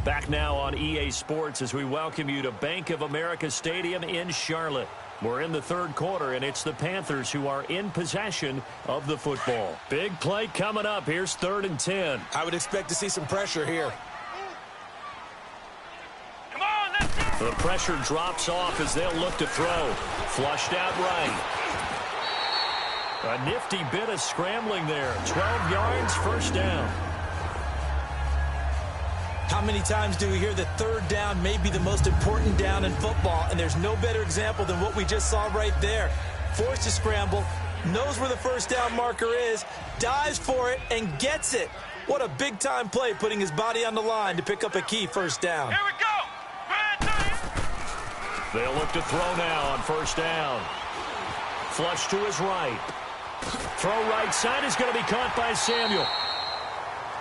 Back now on EA Sports as we welcome you to Bank of America Stadium in Charlotte. We're in the third quarter, and it's the Panthers who are in possession of the football. Big play coming up. Here's 3rd and 10. I would expect to see some pressure here. Come on, let's go. The pressure drops off as they'll look to throw. Flushed out right. A nifty bit of scrambling there. 12 yards, first down. How many times do we hear that third down may be the most important down in football, and there's no better example than what we just saw right there. Forced to scramble, knows where the first down marker is, dives for it, and gets it. What a big-time play, putting his body on the line to pick up a key first down. Here we go. They'll look to throw now on first down. Flush to his right. Throw right side is going to be caught by Samuel.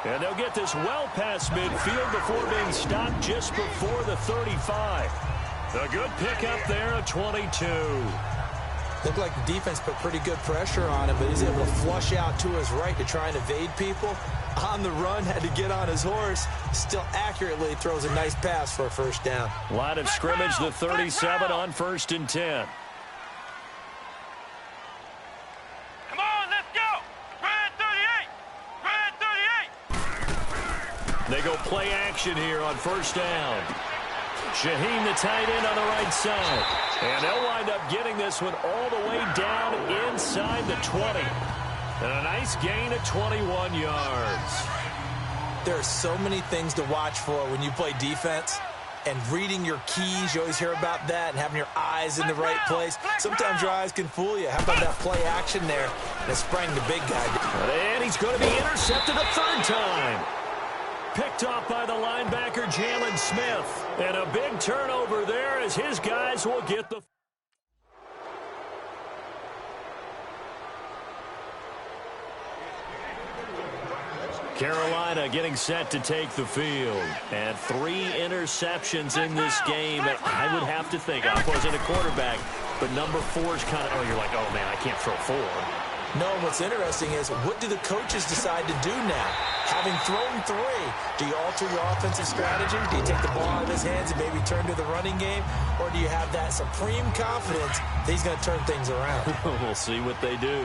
And they'll get this well past midfield before being stopped just before the 35. A good pickup there at 22. Looked like the defense put pretty good pressure on him, but he's able to flush out to his right to try and evade people. On the run, had to get on his horse. Still accurately throws a nice pass for a first down. Line of scrimmage, the 37 on 1st and 10. Come on, let's go. Red 38. Red 38. They go play action here on first down. Shaheen, the tight end, on the right side. And they'll wind up getting this one all the way down inside the 20. And a nice gain of 21 yards. There are so many things to watch for when you play defense. And reading your keys, you always hear about that, and having your eyes in the right place. Sometimes your eyes can fool you. How about that play action there? And it sprang the big guy. And he's going to be intercepted a third time. Picked off by the linebacker, Jalen Smith. And a big turnover there as his guys will get the... Carolina getting set to take the field. And 3 interceptions in this game. And I would have to think, I wasn't a quarterback, but number 4 is kind of, oh, you're like, oh, man, I can't throw 4. No, what's interesting is, what do the coaches decide to do now? Having thrown 3, do you alter your offensive strategy? Do you take the ball out of his hands and maybe turn to the running game? Or do you have that supreme confidence that he's going to turn things around? We'll see what they do.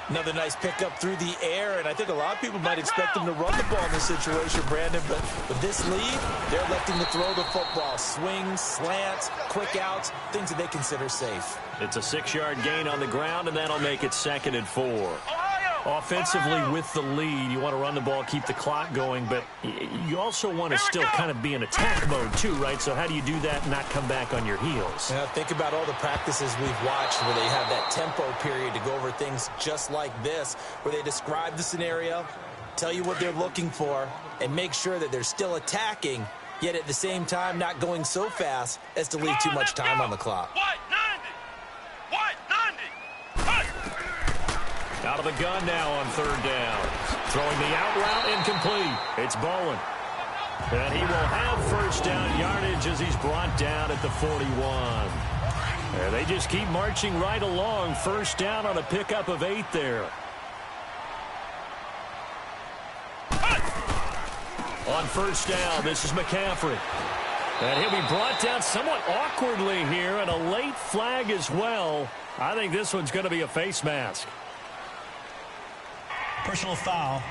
Another nice pickup through the air, and I think a lot of people might expect him to run the ball in this situation, Brandon, but with this lead, they're electing to throw the football. Swings, slants, quick outs, things that they consider safe. It's a 6-yard gain on the ground, and that'll make it 2nd and 4. Offensively, with the lead, you want to run the ball, keep the clock going, but you also want to still kind of be in attack mode too, right? So how do you do that and not come back on your heels? Now, think about all the practices we've watched where they have that tempo period to go over things just like this, where they describe the scenario, tell you what they're looking for, and make sure that they're still attacking, yet at the same time not going so fast as to leave too much time on the clock. White 90. White 90. Out of the gun now on 3rd down. Throwing the out route, incomplete. It's Bowen. And he will have first down yardage as he's brought down at the 41. And they just keep marching right along. First down on a pickup of 8 there. On first down, this is McCaffrey. And he'll be brought down somewhat awkwardly here, and a late flag as well. I think this one's going to be a face mask. Personal foul,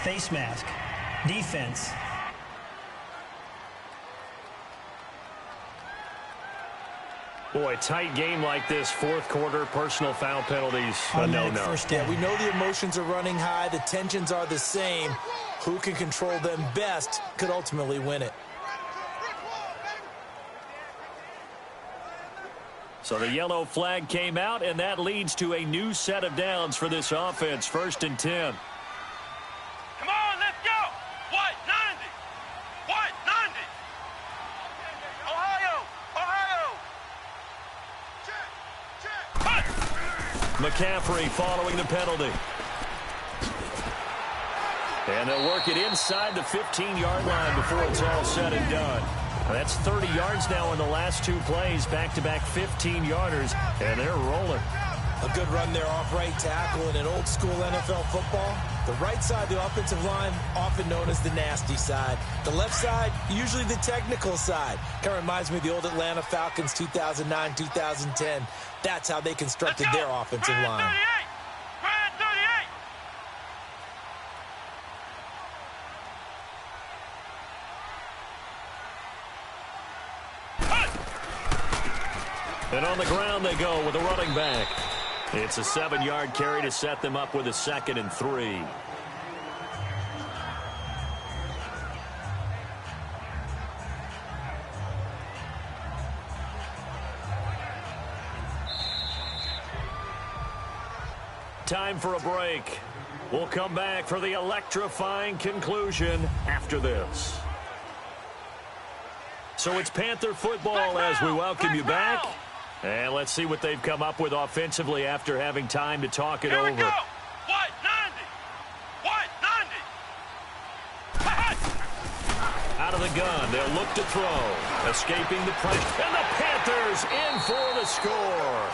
face mask, defense. Boy, tight game like this, 4th quarter, personal foul penalties, a no-no. Yeah, we know the emotions are running high, the tensions are the same. Who can control them best could ultimately win it. So the yellow flag came out, and that leads to a new set of downs for this offense. 1st and 10. Come on, let's go. White 90. White 90. Ohio. Ohio. McCaffrey following the penalty. And they'll work it inside the 15-yard line before it's all said and done. That's 30 yards now in the last 2 plays, back-to-back 15-yarders, and they're rolling. A good run there off right tackle in an old-school NFL football. The right side of the offensive line, often known as the nasty side. The left side, usually the technical side. Kind of reminds me of the old Atlanta Falcons 2009, 2010. That's how they constructed their offensive line. 38. Grand 38. And on the ground they go with a running back. It's a 7-yard carry to set them up with a 2nd and 3. Time for a break. We'll come back for the electrifying conclusion after this. So it's Panther football as we welcome you back. And let's see what they've come up with offensively after having time to talk it Here we over. go. White 90. White 90. Out of the gun, they'll look to throw. Escaping the pressure. And the Panthers in for the score.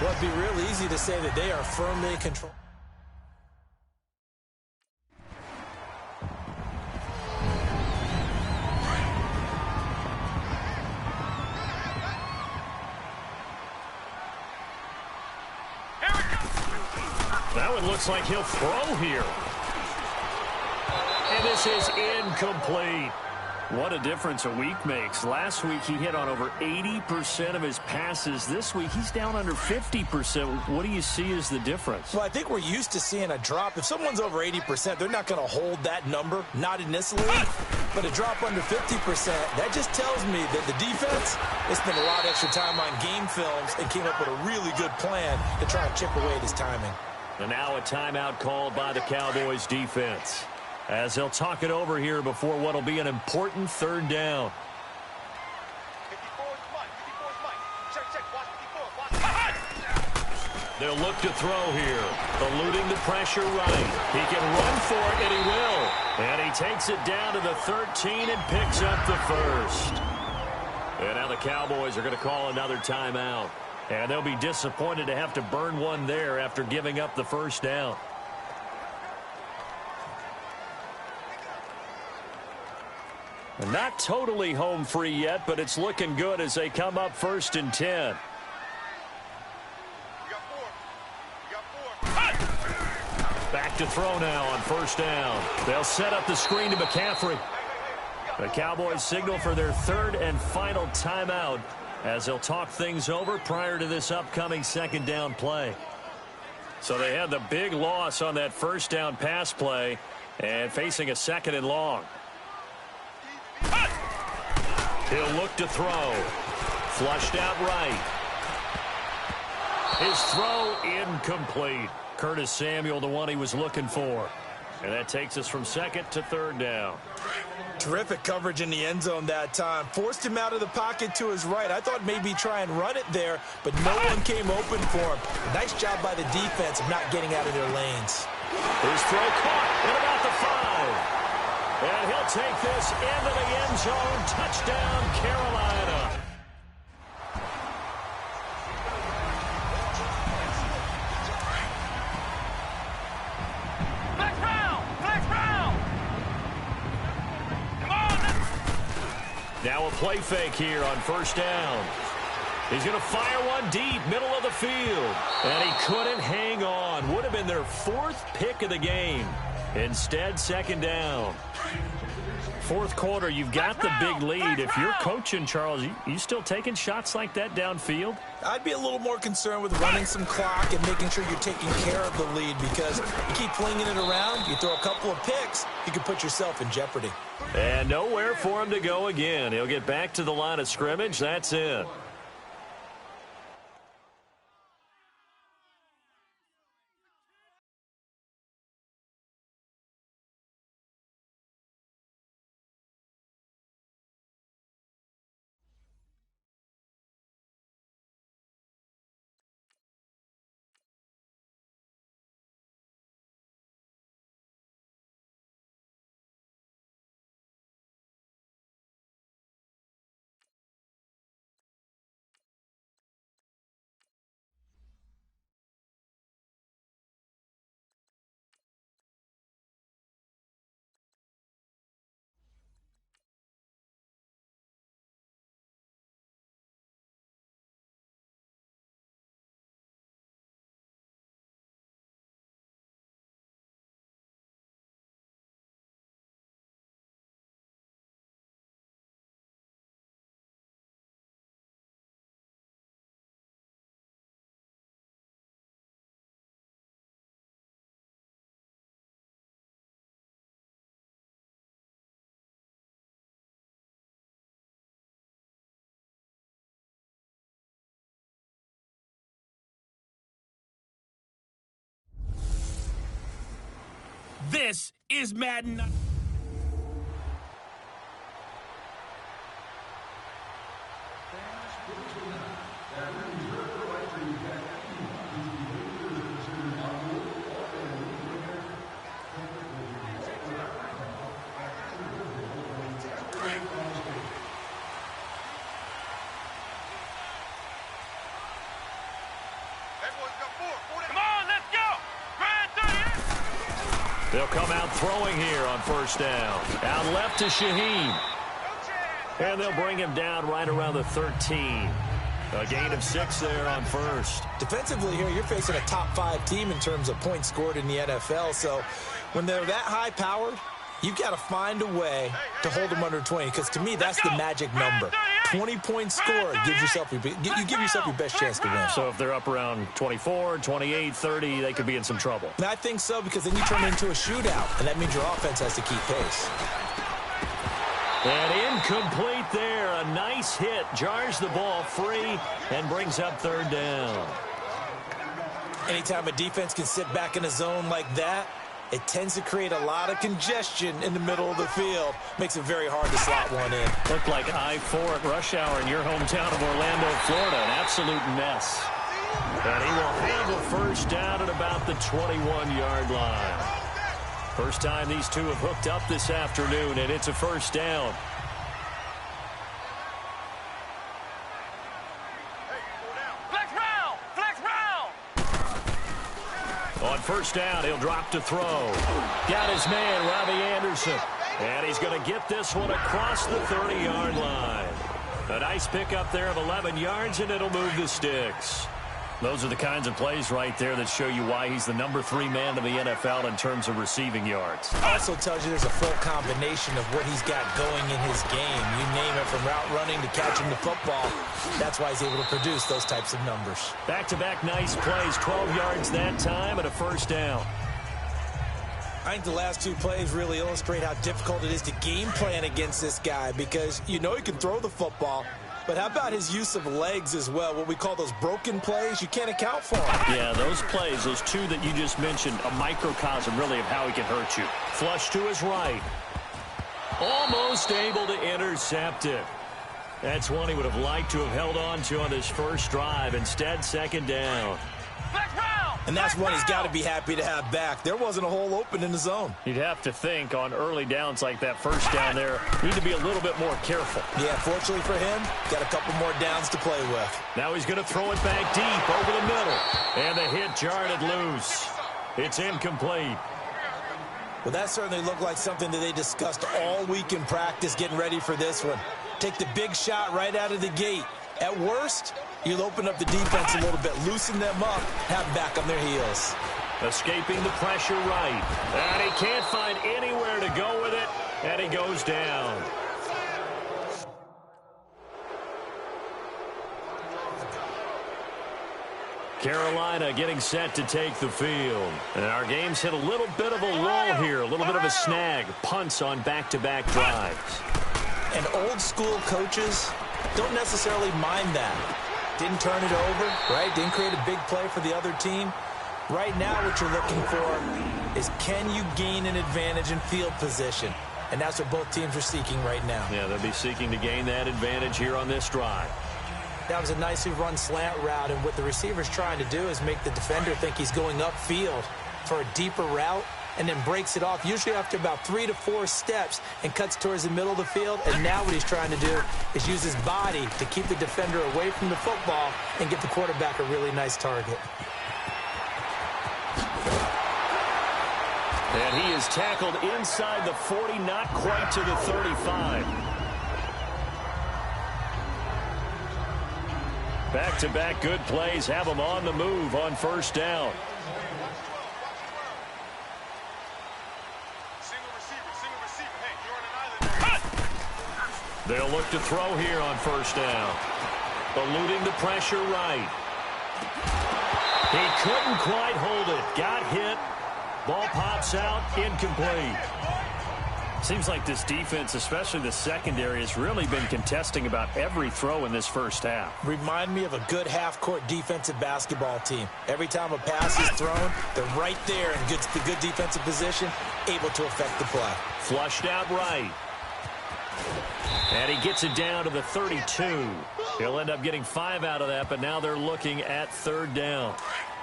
Well, it'd be real easy to say that they are firmly in control. That one looks like he'll throw here. And this is incomplete. What a difference a week makes. Last week he hit on over 80% of his passes. This week he's down under 50%. What do you see as the difference? Well, I think we're used to seeing a drop. If someone's over 80%, they're not going to hold that number, not in this league. But a drop under 50%, that just tells me that the defense, they spent a lot of extra time on game films and came up with a really good plan to try and chip away at his timing. And now a timeout called by the Cowboys defense, as they'll talk it over here before what will be an important 3rd down. 54 is Mike. 54 is Mike. Check. Watch 54. Watch. They'll look to throw here. Eluding the pressure right. He can run for it, and he will. And he takes it down to the 13 and picks up the 1st. And now the Cowboys are going to call another timeout. And they'll be disappointed to have to burn one there after giving up the 1st down. Not totally home free yet, but it's looking good as they come up 1st and 10. Back to throw now on 1st down. They'll set up the screen to McCaffrey. The Cowboys signal for their 3rd and final timeout as they'll talk things over prior to this upcoming 2nd down play. So they had the big loss on that 1st down pass play and facing a 2nd and long. He'll look to throw. Flushed out right. His throw incomplete. Curtis Samuel, the one he was looking for. And that takes us from 2nd to 3rd down. Terrific coverage in the end zone that time. Forced him out of the pocket to his right. I thought maybe try and run it there, but no one came open for him. Nice job by the defense of not getting out of their lanes. His throw caught at about the 5. And he'll take this into the end zone. Touchdown, Carolina. Now a play fake here on 1st down. He's going to fire one deep, middle of the field. And he couldn't hang on. Would have been their 4th pick of the game. Instead, 2nd down. 4th quarter, you've got the big lead. If you're coaching, Charles, you still taking shots like that downfield? I'd be a little more concerned with running some clock and making sure you're taking care of the lead, because you keep flinging it around, you throw a couple of picks, you can put yourself in jeopardy. And nowhere for him to go again. He'll get back to the line of scrimmage. That's it. This is Madden. They'll come out throwing here on first down. Out left to Shaheen. And they'll bring him down right around the 13. A gain of 6 there on first. Defensively here, you're facing a top 5 team in terms of points scored in the NFL. So when they're that high-powered, you've got to find a way to hold them under 20. Because to me, that's the magic number. 20 points scored gives yourself you give yourself your best chance to win. So if they're up around 24, 28, 30, they could be in some trouble. And I think so, because then you turn it into a shootout, and that means your offense has to keep pace. And incomplete there. A nice hit. Jars the ball free and brings up third down. Anytime a defense can sit back in a zone like that, it tends to create a lot of congestion in the middle of the field. Makes it very hard to slot one in. Looked like I-4 at rush hour in your hometown of Orlando, Florida. An absolute mess. And he will handle first down at about the 21-yard line. First time these two have hooked up this afternoon, and it's a first down. On first down, he'll drop to throw. Got his man, Robbie Anderson. And he's going to get this one across the 30-yard line. A nice pickup there of 11 yards, and it'll move the sticks. Those are the kinds of plays right there that show you why he's the number 3 man in the NFL in terms of receiving yards. Also tells you there's a full combination of what he's got going in his game. You name it, from route running to catching the football. That's why he's able to produce those types of numbers. Back-to-back nice plays, 12 yards that time, and a first down. I think the last 2 plays really illustrate how difficult it is to game plan against this guy, because you know he can throw the football. But how about his use of legs as well? What we call those broken plays, you can't account for them. Yeah, those plays, those 2 that you just mentioned, a microcosm really of how he can hurt you. Flush to his right. Almost able to intercept it. That's one he would have liked to have held on to on this first drive. Instead, second down. And that's one he's got to be happy to have back. There wasn't a hole open in the zone. You'd have to think on early downs like that first down there, need to be a little bit more careful. Yeah, fortunately for him, got a couple more downs to play with. Now he's going to throw it back deep over the middle. And the hit jarred it loose. It's incomplete. Well, that certainly looked like something that they discussed all week in practice getting ready for this one. Take the big shot right out of the gate. At worst, you'll open up the defense a little bit, loosen them up, have them back on their heels. Escaping the pressure right. And he can't find anywhere to go with it, and he goes down. Carolina getting set to take the field. And our game's hit a little bit of a lull here, a little bit of a snag. Punts on back-to-back drives. And old school coaches don't necessarily mind that. Didn't turn it over, right? Didn't create a big play for the other team. Right now what you're looking for is, can you gain an advantage in field position? And that's what both teams are seeking right now. Yeah, they'll be seeking to gain that advantage here on this drive. That was a nicely run slant route, and what the receiver's trying to do is make the defender think he's going upfield for a deeper route, and then breaks it off, usually after about 3 to 4 steps, and cuts towards the middle of the field. And now what he's trying to do is use his body to keep the defender away from the football and get the quarterback a really nice target. And he is tackled inside the 40, not quite to the 35. Back-to-back good plays have him on the move on first down. They'll look to throw here on first down. Eluding the pressure right. He couldn't quite hold it. Got hit. Ball pops out. Incomplete. Seems like this defense, especially the secondary, has really been contesting about every throw in this first half. Remind me of a good half-court defensive basketball team. Every time a pass is thrown, they're right there in the good defensive position, able to affect the play. Flushed out right. And he gets it down to the 32. He'll end up getting 5 out of that, but now they're looking at third down.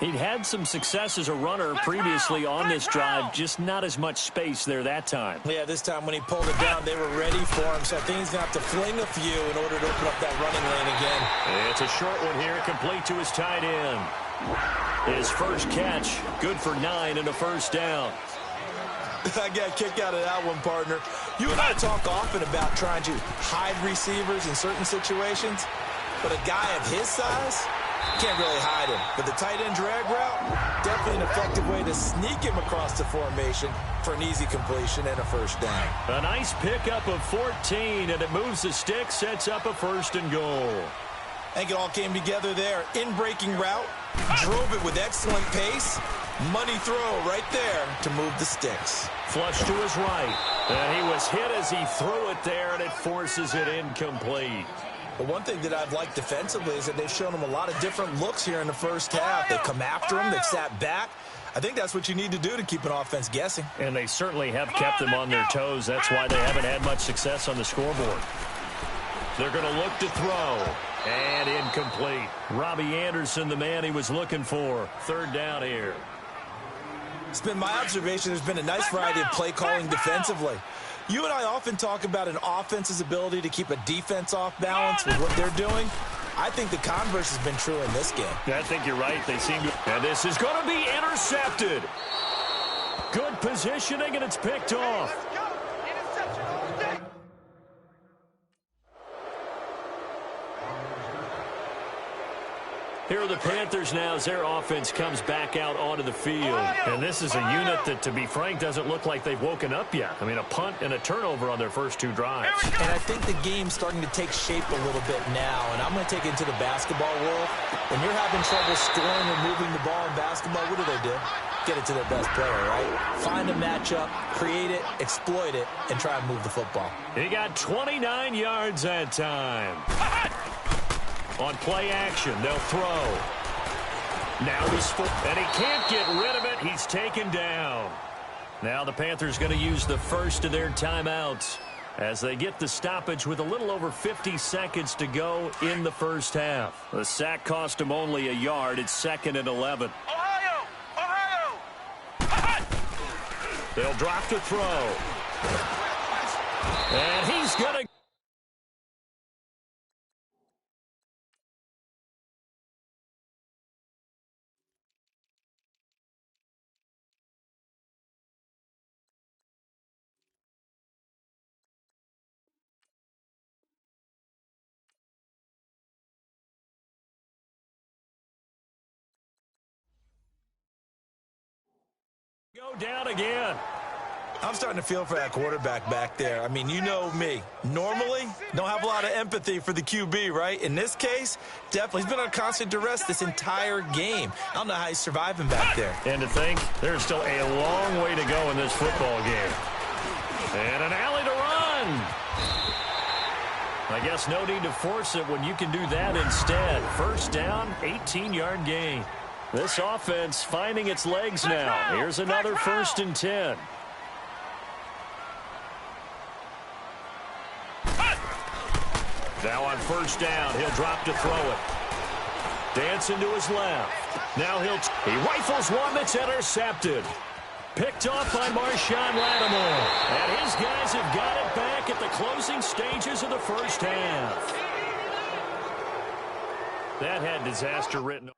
He'd had some success as a runner previously on this drive, just not as much space there that time. Yeah, this time when he pulled it down, they were ready for him, so I think he's going to have to fling a few in order to open up that running lane again. It's a short one here, complete to his tight end. His first catch, good for 9 and a first down. I got a kick out of that one, partner. You and I talk often about trying to hide receivers in certain situations, but a guy of his size, can't really hide him. But the tight end drag route, definitely an effective way to sneak him across the formation for an easy completion and a first down. A nice pickup of 14, and it moves the stick, sets up a first and goal. I think it all came together there. In-breaking route, drove it with excellent pace. Money throw right there to move the sticks. Flush to his right. And he was hit as he threw it there, and it forces it incomplete. But one thing that I've liked defensively is that they've shown him a lot of different looks here in the first half. They've come after him. They've sat back. I think that's what you need to do to keep an offense guessing. And they certainly have kept them on their toes. That's why they haven't had much success on the scoreboard. They're going to look to throw. And incomplete. Robbie Anderson, the man he was looking for. Third down here. It's been my observation there's been a nice variety of play calling defensively. You and I often talk about an offense's ability to keep a defense off balance with what they're doing. I think the converse has been true in this game. I think you're right. They seem to. And this is going to be intercepted. Good positioning, and it's picked off. Let's go. Interception all day. Here are the Panthers now as their offense comes back out onto the field. And this is a unit that, to be frank, doesn't look like they've woken up yet. I mean, a punt and a turnover on their first 2 drives. And I think the game's starting to take shape a little bit now. And I'm going to take it into the basketball world. When you're having trouble scoring or moving the ball in basketball, what do? Get it to their best player, right? Find a matchup, create it, exploit it, and try and move the football. He got 29 yards that time. On play action, they'll throw. Now he's full, and he can't get rid of it. He's taken down. Now the Panthers going to use the first of their timeouts as they get the stoppage with a little over 50 seconds to go in the first half. The sack cost him only a yard. It's 2nd and 11. Ohio! Ohio! They'll drop to throw. And he's going to go down again. I'm starting to feel for that quarterback back there. I mean, you know me. Normally, don't have a lot of empathy for the QB, right? In this case, definitely. He's been on constant duress this entire game. I don't know how he's surviving back there. And to think, there's still a long way to go in this football game. And an alley to run. I guess no need to force it when you can do that instead. First down, 18-yard gain. This offense finding its legs now. Here's another 1st and 10. Now on first down, he'll drop to throw it. Dancing to his left. Now he rifles one that's intercepted. Picked off by Marshawn Lattimore. And his guys have got it back at the closing stages of the first half. That had disaster written.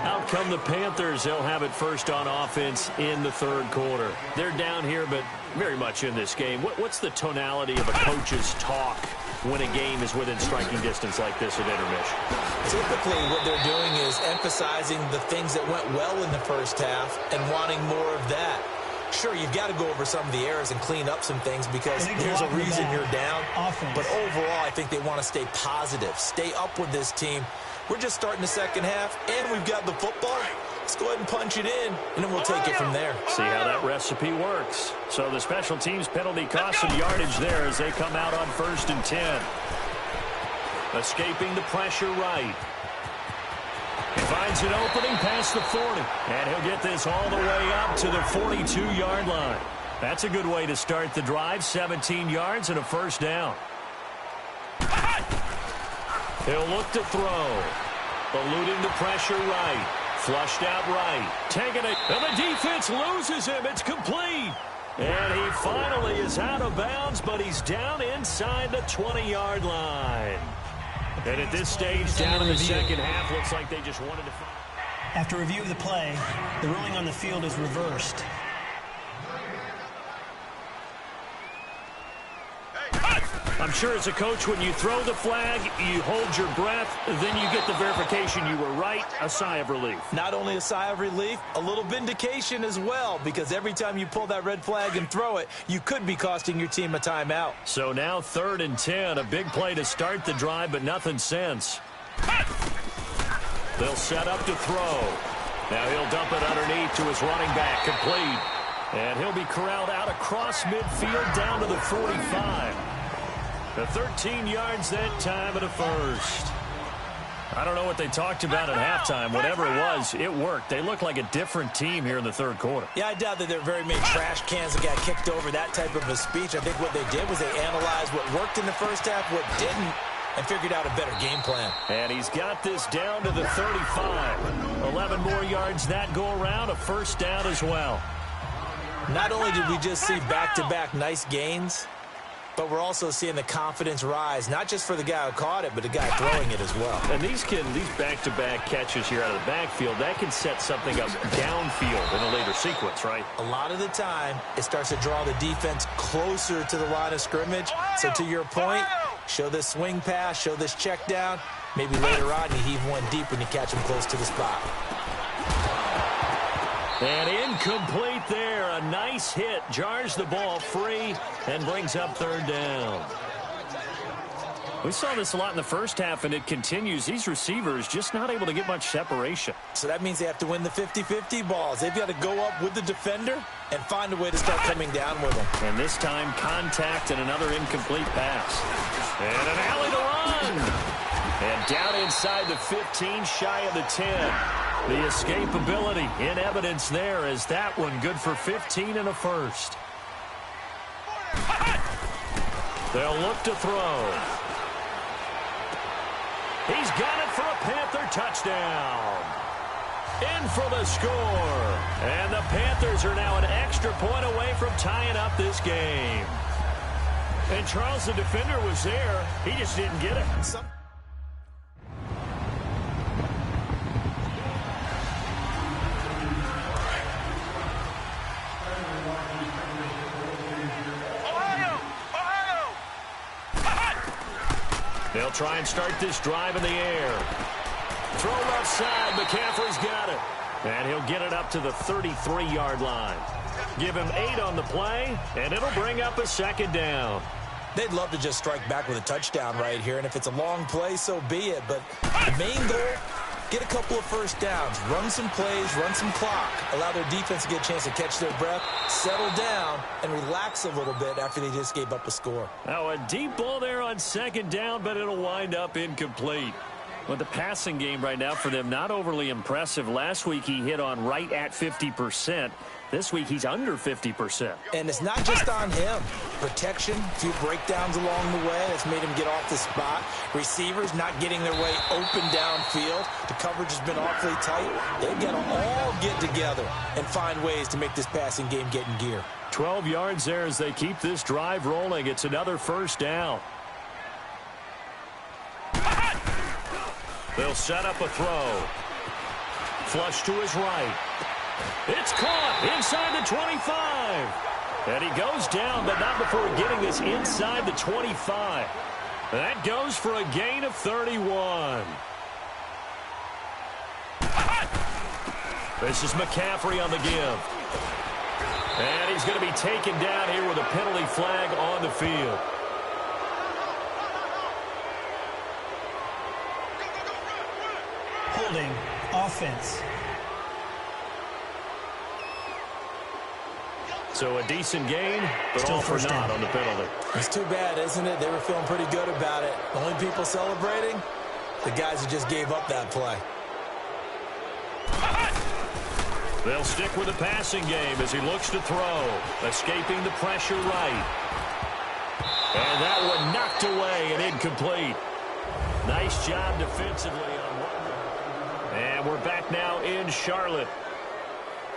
Out come the Panthers. They'll have it first on offense in the third quarter. They're down here, but very much in this game. What's the tonality of a coach's talk when a game is within striking distance like this at intermission? Typically, what they're doing is emphasizing the things that went well in the first half and wanting more of that. Sure, you've got to go over some of the errors and clean up some things because there's a reason you're down. But overall, I think they want to stay positive, stay up with this team. We're just starting the second half, and we've got the football. Let's go ahead and punch it in, and then we'll take it from there. See how that recipe works. So the special teams penalty costs some yardage there as they come out on 1st and 10. Escaping the pressure right. He finds an opening past the 40. And he'll get this all the way up to the 42-yard line. That's a good way to start the drive. 17 yards and a first down. He'll look to throw. Eluding the pressure right. Flushed out right. Taking it. And the defense loses him. It's complete. And he finally is out of bounds, but he's down inside the 20-yard line. And at this stage, down in the second half, looks like they just wanted to... After review of the play, the ruling on the field is reversed. I'm sure as a coach, when you throw the flag, you hold your breath, then you get the verification you were right, a sigh of relief. Not only a sigh of relief, a little vindication as well, because every time you pull that red flag and throw it, you could be costing your team a timeout. So now 3rd and 10, a big play to start the drive, but nothing since. They'll set up to throw. Now he'll dump it underneath to his running back, complete. And he'll be corralled out across midfield down to the 45. The 13 yards that time at a first. I don't know what they talked about at halftime. Whatever it was, it worked. They look like a different team here in the 3rd quarter. Yeah, I doubt that there are very many trash cans that got kicked over, that type of a speech. I think what they did was they analyzed what worked in the first half, what didn't, and figured out a better game plan. And he's got this down to the 35. 11 more yards that go around, a first down as well. Not only did we just see back-to-back nice gains, but we're also seeing the confidence rise, not just for the guy who caught it, but the guy throwing it as well. And these back-to-back catches here out of the backfield, that can set something up downfield in a later sequence, right? A lot of the time, it starts to draw the defense closer to the line of scrimmage. So to your point, show this swing pass, show this check down. Maybe later on, you heave one deep when you catch him close to the spot. And incomplete there. A nice hit. Jars the ball free and brings up 3rd down. We saw this a lot in the first half, and it continues. These receivers just not able to get much separation. So that means they have to win the 50-50 balls. They've got to go up with the defender and find a way to start coming down with them. And this time, contact and another incomplete pass. And an alley to run. And down inside the 15, shy of the 10. The escapability in evidence there as that one good for 15 and a first. They'll look to throw. He's got it for a Panther touchdown. In for the score. And the Panthers are now an extra point away from tying up this game. And Charles, the defender, was there. He just didn't get it. They'll try and start this drive in the air. Throw left side. McCaffrey's got it. And he'll get it up to the 33-yard line. Give him 8 on the play, and it'll bring up a 2nd down. They'd love to just strike back with a touchdown right here, and if it's a long play, so be it. But the main goal, get a couple of first downs, run some plays, run some clock, allow their defense to get a chance to catch their breath, settle down, and relax a little bit after they just gave up a score. Now a deep ball there on 2nd down, but it'll wind up incomplete. Well, the passing game right now for them, not overly impressive. Last week he hit on right at 50%. This week he's under 50%. And it's not just on him. Protection, a few breakdowns along the way. That's made him get off the spot. Receivers not getting their way open downfield. The coverage has been awfully tight. They've got to all get together and find ways to make this passing game get in gear. 12 yards there as they keep this drive rolling. It's another first down. They'll set up a throw. Flush to his right. It's caught inside the 25. And he goes down, but not before getting this inside the 25. That goes for a gain of 31. This is McCaffrey on the give. And he's going to be taken down here with a penalty flag on the field. Holding, offense. So a decent gain, but Still all for first naught down. on the penalty. It's too bad, isn't it? They were feeling pretty good about it. The only people celebrating, the guys who just gave up that play. They'll stick with the passing game as he looks to throw, escaping the pressure right. And that one knocked away and incomplete. Nice job defensively on one. And we're back now in Charlotte.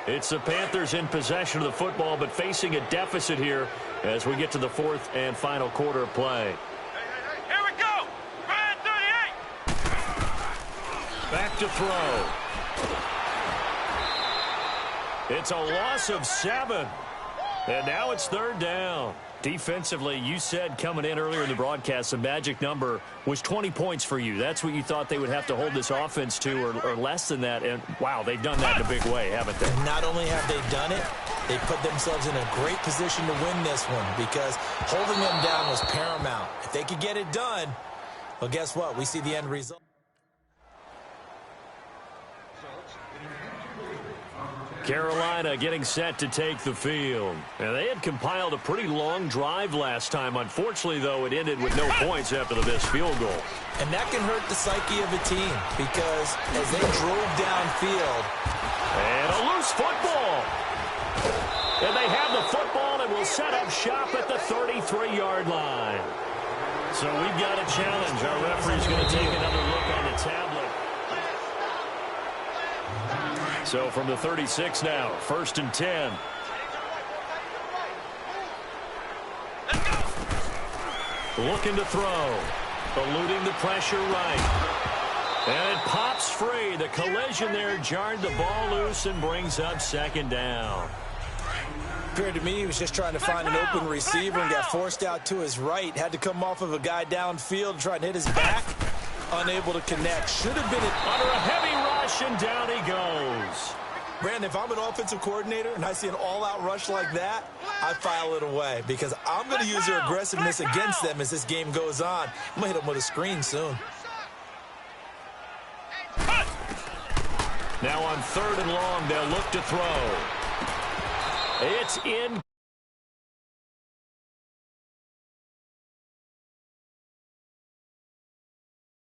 It's the Panthers in possession of the football, but facing a deficit here as we get to the fourth and final quarter of play. Here we go. Red 38. Back to throw. It's a loss of 7. And now it's third down. Defensively, you said coming in earlier in the broadcast, the magic number was 20 points for you. That's what you thought they would have to hold this offense to, or less than that. And, wow, they've done that in a big way, haven't they? Not only have they done it, they put themselves in a great position to win this one because holding them down was paramount. If they could get it done, well, guess what? We see the end result. Carolina getting set to take the field. And they had compiled a pretty long drive last time. Unfortunately, though, it ended with no points after the missed field goal. And that can hurt the psyche of a team because as they drove downfield. And a loose football. And they have the football and will set up shop at the 33-yard line. So we've got a challenge. Our referee's going to take another look on the tablet. So from the 36 now, 1st and 10. Looking to throw. Eluding the pressure right. And it pops free. The collision there jarred the ball loose and brings up 2nd down. Appeared to me he was just trying to find an open receiver and got forced out to his right. Had to come off of a guy downfield trying to hit his back. Unable to connect. Should have been Under a heavy rush, and down he goes. Brandon, if I'm an offensive coordinator and I see an all-out rush like that, I file it away because I'm going to use their aggressiveness against them as this game goes on. I'm going to hit them with a screen soon. Now on 3rd and long, they'll look to throw. It's in.